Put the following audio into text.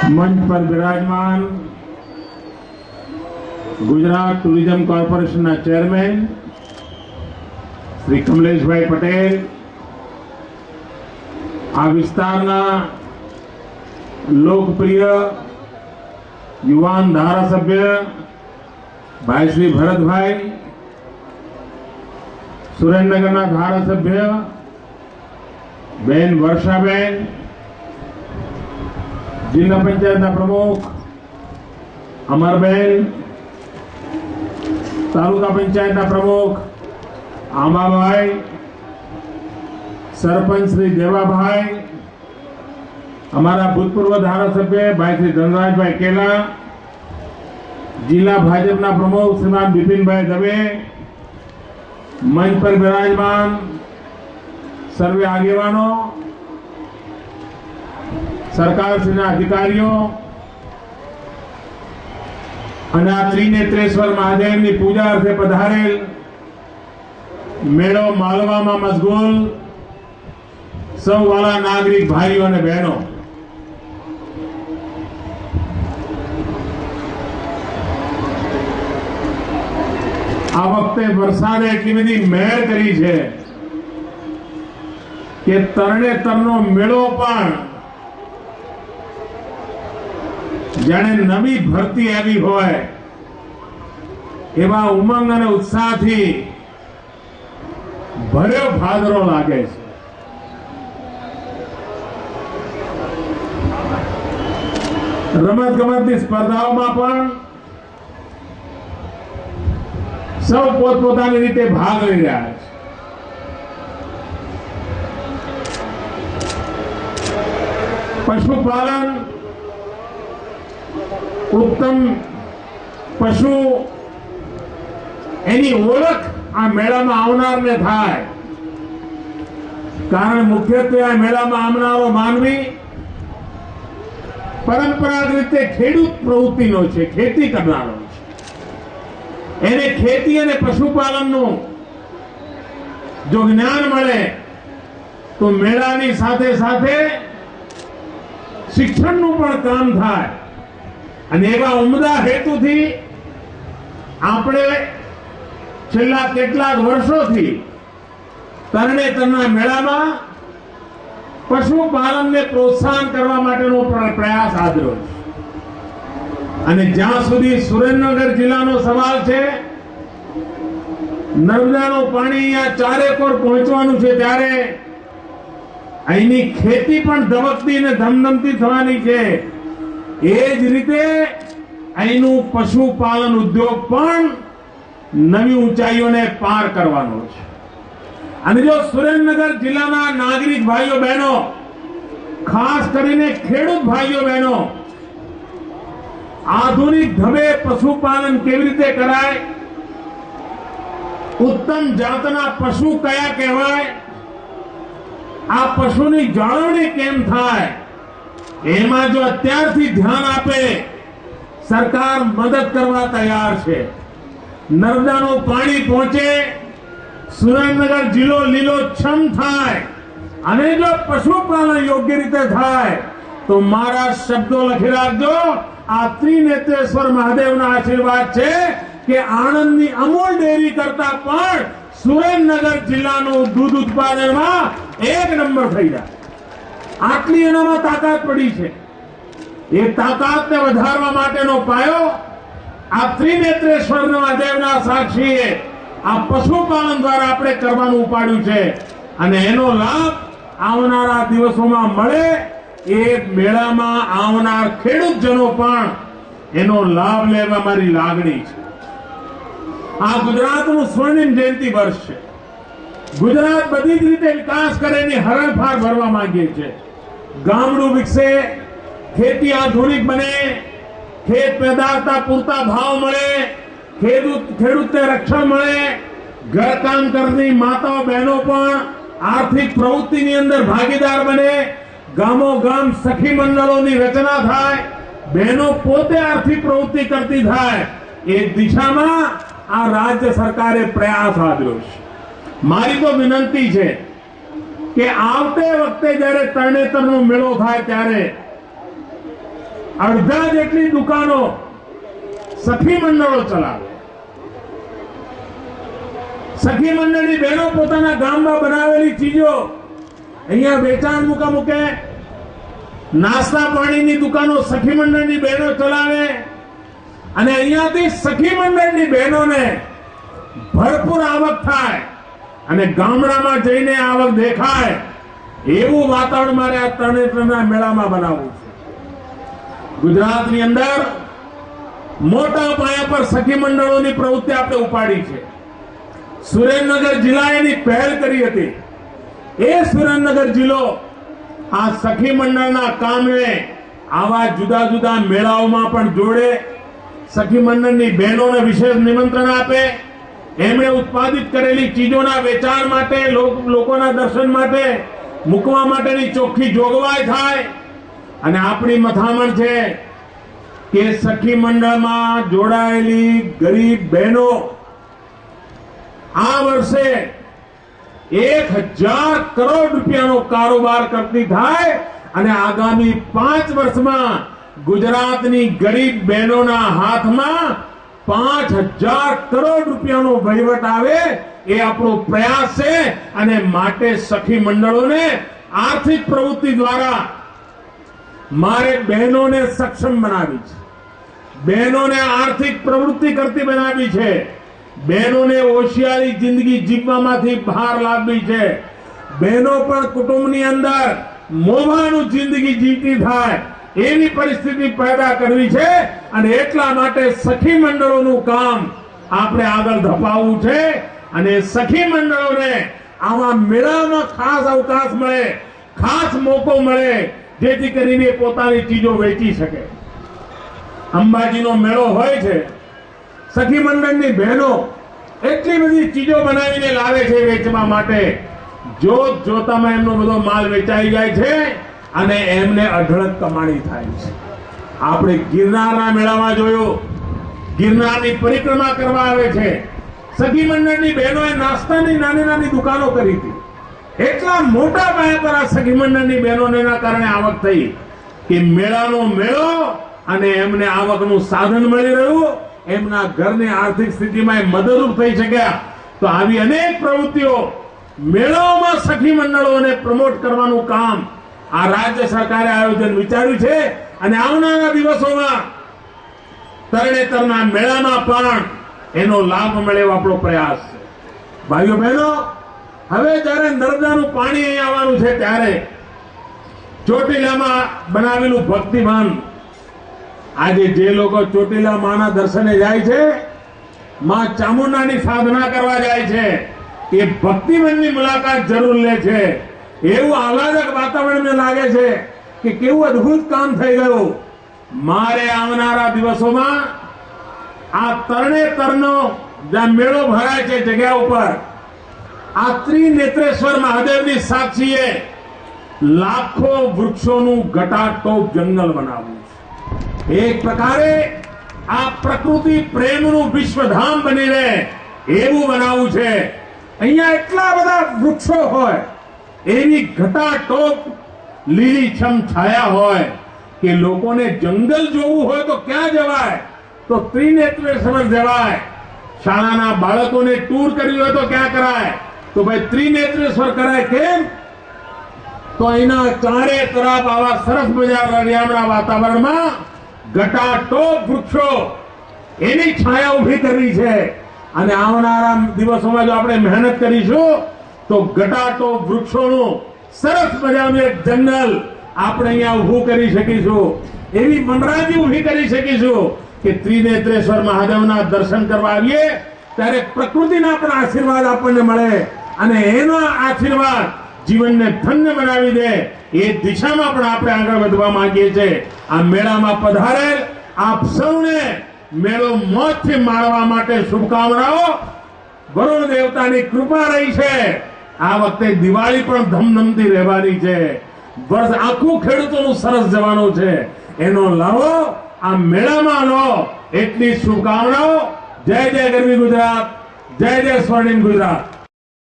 मंच पर विराजमान Gujarat tourism corporation chairman Shri Kamlesh भाई पटेल, आ विस्तारना लोकप्रिय युवान धारासभ्य भाई श्री भरत भाई, सुरेन्द्रनगर धारासभ्य बेन वर्षाबेन, जिला पंचायत प्रमुख अमरबेन, तालुका पंचायत प्रमुख आंबाभाई, सरपंच श्री देवाभाई, हमारा भूतपूर्व धारासभ्य भाई श्री धनराज भाई केला, जिला भाजपा प्रमुख श्रीमान बिपिन भाई दवे, मंच पर विराजमान सर्वे आगेवानों, सरकार श्रीना अधिकारीओ અને આ ત્રિનેત્રેશ્વર મહાદેવની પૂજા અર્થે પધારેલ મેળો માલવામાં મશગુલ સૌ વાળા નાગરિક ભાઈઓ અને બહેનો, આ વખતે વરસાદે એટલી બધી મહેર કરી છે કે તરણેતરનો મેળો પણ જાણે નવી ભરતી આવી હોય એવા ઉમંગ અને ઉત્સાહથી ભર્યો ભાદરો લાગે છે। રમતગમતની સ્પર્ધાઓમાં પણ સૌ પોતપોતાની રીતે ભાગ લઈ રહ્યા છે। પશુપાલન उत्तम पशु एनी ओळख आ मेला में आवनार ने थाय, कारण मुख्यत्वे आ मेला में आवनारो मानवी परंपरागत रीते खेडूत प्रवृत्तिनो छे, खेती करनारो छे। एने खेती अने पशुपालननो जो ज्ञान मळे तो मेळानी साथे साथे शिक्षणनुं पण काम थाय અને એવા ઉમદા હેતુથી આપણે છેલ્લા કેટલાક વર્ષોથી તરણેતરના મેળામાં પશુપાલનને પ્રોત્સાહન કરવા માટેનો પ્રયાસ આદર્યો છે। અને જ્યાં સુધી સુરેન્દ્રનગર જિલ્લાનો સવાલ છે, નર્મદાનું પાણી અહીંયા ચારેકોર પહોંચવાનું છે, ત્યારે અહીંની ખેતી પણ ધબકતી અને ધમધમતી થવાની છે। એ જ રીતે અહીંનું પશુપાલન ઉદ્યોગ પણ નવી ઊંચાઈઓને પાર કરવાનો છે। અને જો સુરેન્દ્રનગર જિલ્લાના નાગરિક ભાઈઓ બહેનો, ખાસ કરીને ખેડૂત ભાઈઓ બહેનો આધુનિક ઢબે પશુપાલન કેવી રીતે કરાય, ઉત્તમ જાતના પશુ કયા કહેવાય, આ પશુની જાળવણી કેમ થાય, એમાં જો અત્યારથી ध्यान આપે સરકાર મદદ કરવા તૈયાર છે। નર્મદાનું પાણી પહોંચે, સુરેન્દ્રનગર જિલ્લો લીલોછમ થાય અને જો પશુપાલન યોગ્ય રીતે થાય તો મારા શબ્દો લખી રાખજો, આ ત્રિનેત્રેશ્વર મહાદેવના આશીર્વાદ છે કે આણંદની અમૂલ ડેરી કરતા પણ સુરેન્દ્રનગર જિલ્લાનું દૂધ ઉત્પાદનમાં 1 નંબર થઈ જાય। આટલી એનામાં તાકાત પડી છે। એ તાકાતને વધારવા માટેનો પાયો આ ત્રિનેત્રેશ્વર મહાદેવના સાક્ષીએ આ પશુપાલન દ્વારા આપણે કરવાનું ઉપાડ્યું છે અને એનો લાભ આવનારા દિવસોમાં મળે, એ મેળામાં આવનાર ખેડૂતજનો પણ એનો લાભ લેવા મારી લાગણી છે। આ ગુજરાતનું સ્વર્ણિમ જયંતિ વર્ષ છે। गुजरात बधी ज रीते विकास करे हरणफार भरवा मांगे छे। गामडू विकसे, खेती आधुनिक बने, खेत पैदावार पूरता भाव मळे, खेडूतने रक्षण मळे, घरकाम करती माताओ बहनों पण आर्थिक प्रवृत्तिनी अंदर भागीदार बने, गामो गाम सखी मंडलोनी रचना थाय, बहनों पोते आर्थिक प्रवृत्ति करती थाय, ए दिशामां आ राज्य सरकारे प्रयास आदर्यो छे। मारी तो विनंती है कि आवते वक्ते जયારે તરણેતરનો મેળો થાય ત્યારે અડધા જેટલી દુકાનો સખી મંડળો ચલાવે. સખી મંડળની બહેનો પોતાના ગામમાં બનાવેલી ચીજો અહીંયા વેચાણ મૂકે. નાસ્તા પાણીની દુકાનો સખી મંડળની બહેનો ચલાવે અને અહીંયાથી સખી મંડળની બહેનોને ભરપૂર આવક થાય અને ગામડામાં જઈને આવક દેખાય એવું વાતાવરણ મારે આ તરણેતરના મેળામાં બનાવવું છે. ગુજરાતની અંદર મોટા પાયા પર સખી મંડળોની પ્રવૃત્તિ આપણે ઉપાડી છે. સુરેન્દ્રનગર જિલ્લાએ એની પહેલ કરી હતી. એ સુરેન્દ્રનગર જિલ્લો આ સખી મંડળના કામને આવા જુદા જુદા મેળાઓમાં પણ જોડે, સખી મંડળની બહેનોને વિશેષ નિમંત્રણ આપે, એમણે ઉત્પાદિત કરેલી ચીજોના વેચાણ માટે, લોકોના દર્શન માટે મૂકવા માટેની ચોખ્ખી જોગવાઈ થાય. અને આપણી મથામણ છે કે સખી મંડળમાં જોડાયેલી ગરીબ બહેનો આ વર્ષે 1000 કરોડ રૂપિયાનો કારોબાર કરતી થાય અને આગામી 5 વર્ષમાં ગુજરાતની ગરીબ બહેનોના હાથમાં 5000 કરોડ રૂપિયાનો વહીવટ આવે એ આપણો પ્રયાસ છે. અને માટે સખી મંડળોને આર્થિક પ્રવૃત્તિ દ્વારા મારે બહેનોને સક્ષમ બનાવી છે, બહેનોને આર્થિક પ્રવૃત્તિ કરતી બનાવી છે, બહેનોને હોશિયારી જિંદગી જીવવામાંથી બહાર લાવવી છે. બહેનો પણ કુટુંબની અંદર મોભાનું જિંદગી જીવતી થાય એવી પરિસ્થિતિ પેદા કરવી છે. અને એટલા માટે સખી મંડળોનું કામ આપણે આગળ ધપાવવું છે. અને સખી મંડળોને આવા મેળામાં ખાસ અવકાશ મળે, ખાસ મોકો મળે, જેથી કરીને પોતાની ચીજો વેચી શકે. અંબાજીનો મેળો હોય છે, સખી મંડળની બહેનો એટલી બધી ચીજો બનાવીને લાવે છે વેચવા માટે. જોતામાં એમનો બધો માલ વેચાઈ જાય છે અને એમને અઢળક કમાણી થાય છે. આપણે ગિરનારના મેળામાં જોયું, ગિરનારની પરિક્રમા કરવા આવે છે, સખી મંડળની બહેનોએ નાસ્તાની નાની નાની દુકાનો કરી હતી. એટલા મોટા પાયા પર આ સખી મંડળની બહેનોને કારણે આવક થઈ કે મેળાનો મેળો અને એમને આવકનું સાધન મળી રહ્યું, એમના ઘરની આર્થિક સ્થિતિમાં મદદરૂપ થઈ શક્યા. તો આવી અનેક પ્રવૃત્તિઓ મેળાઓમાં સખી મંડળોને પ્રમોટ કરવાનું કામ આ રાજ્ય સરકારે આયોજન વિચાર્યું છે. અને આવનારા દિવસોમાં તરણેતરના મેળામાં પણ એનો લાભ મળે એવો આપણો પ્રયાસ છે. ભાઈઓ બહેનો, હવે જયારે નર્મદાનું પાણી અહીં આવવાનું છે ત્યારે ચોટીલામાં બનાવેલું ભક્તિવન, આજે જે લોકો ચોટીલા માના દર્શને જાય છે, માં ચામુંડાની સાધના કરવા જાય છે, એ ભક્તિવનની મુલાકાત જરૂર લે છે. એવું આહલાદક વાતાવરણ લાગે છે કે કેવું અદ્ભુત કામ થઈ ગયું. મારે આવનારા દિવસોમાં આ તરણેતરનો જ્યાં મેળો ભરાય છે જગ્યા ઉપર આ ત્રિનેત્રેશ્વર મહાદેવની સાક્ષીએ લાખો વૃક્ષોનું ઘટાટોપ જંગલ બનાવવું છે. એક પ્રકારે આ પ્રકૃતિ પ્રેમનું વિશ્વધામ બની રહે એવું બનાવવું છે. અહીંયા એટલા બધા વૃક્ષો હોય, એવી ઘટાટોપ લીલીછમ છાયા હોય કે લોકોને જંગલ જોવું હોય તો ક્યાં જવાય? તો ત્રિનેત્રેશ્વર જવાય. શાળાના બાળકોને ટૂર કર્યું હોય તો ક્યાં કરાય? તો ભાઈ ત્રિનેત્રેશ્વર કરાય. કેમ? તો અહીંના ચારે તરફ આવા સરસ મજાના હરિયાળા વાતાવરણમાં ઘટાટોપ વૃક્ષો એની છાયા ઉભી કરવી છે. અને આવનારા દિવસોમાં જો આપણે મહેનત કરીશું તો ઘટાટોપ વૃક્ષોનું સરસ મજાનું એક જંગલ આપણે અહીંયા ઉભું કરી શકીશું. એવી વનરાજી ઉભી કરી શકીશું કે ત્રિનેત્રેશ્વર મહાદેવના દર્શન કરવા આવીએ ત્યારે પ્રકૃતિના પણ આશીર્વાદ આપણને મળે અને એનો આશીર્વાદ જીવનને ધન્ય બનાવી દે. એ દિશામાં પણ આપણે આગળ વધવા માંગીએ છીએ. આ મેળામાં પધારેલ આપ સૌને મેળો મોજથી માણવા માટે શુભકામનાઓ. વરુણ દેવતાની કૃપા રહી છે. આ વખતે દિવાળી પણ ધમધમતી રહેવાની છે. વર્ષ આખું ખેડૂતોનું સરસ જવાનું છે. એનો લાવો આ મેળામાં લો એટલી શુભકામનાઓ. જય જય ગરવી ગુજરાત, જય જય સ્વર્ણિમ ગુજરાત.